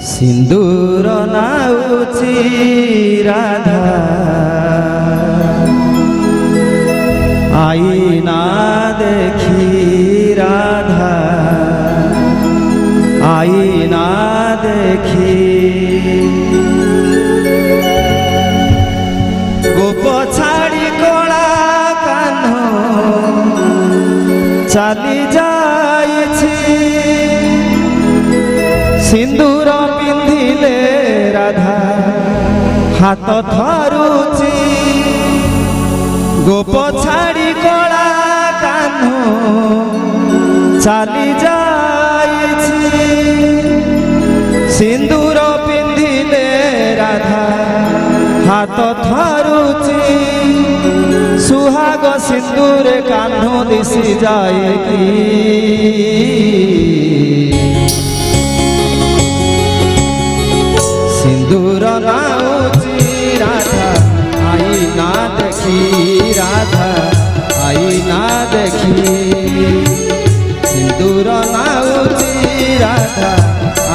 सिंदूर नाउची राधा आईना देखी राधा आईना देखी गोप छाड़ी कला कान्ह चली जाइछि सिंदूर पिंधिले राधा हाथ धरुची गोप छाड़ी कला कान्ह चली जाइछि सिंदूर पिंधिले राधा हाथ धरुची सुहाग सिंदूर कान्ह दिशि जाए कि सिंदूर नाउची राधा आईना देखी राधा आईना देखी सिंदूर नाउची राधा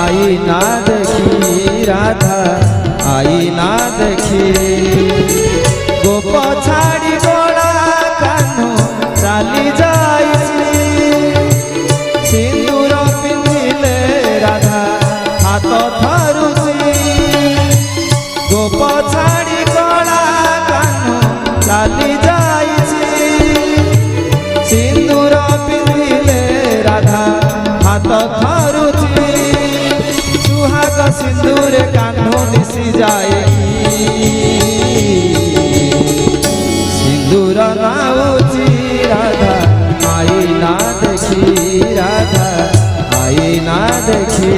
आईना देखी राधा आईना देखी गोप छाड़ी गला कान्ह चली जाइछि सिंदूर पिंधिले राधा हाथ धरुची गोप छाड़ी गला कान्ह चली जाइछि सिंदूर पिंधिले राधा हाथ धरुची सुहाग सिंदूर कान्ह दिशि जाए सिंदूर नाउची राधा आईना देखी राधा आईना देखी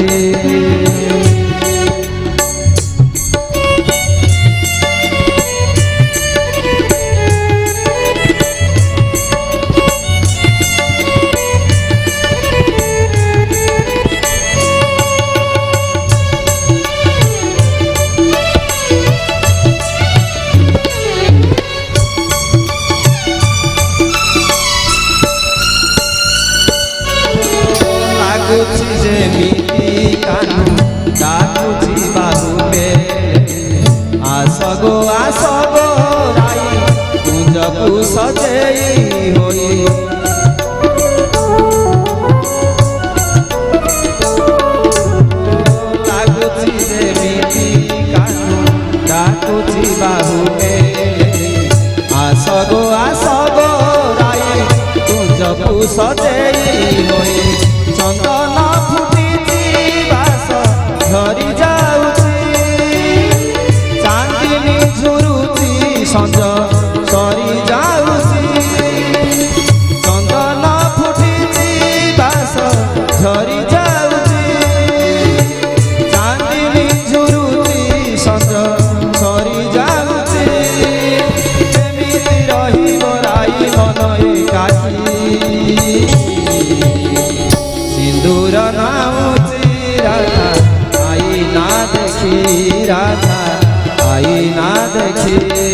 जेमिति कान्ह डाकुची बाहुले आसगो आसगो राई कुंजकु सजेई होई लाଗୁଛି जेमिति कान्ह डाकुची बाहुले आसगो आसगो राई कुंजकु सजेई होई चंदन फुटी बास झरी जाउची चांदनी झुरुची संज सरी जाउची चंदन फुटी बास झरी जाउची चांदनी झुरुची संज सरी जाउची एमिति रहिब राई मन एकाकी सिंदूर नाउची राधा आईना देखी राधा आईना देखी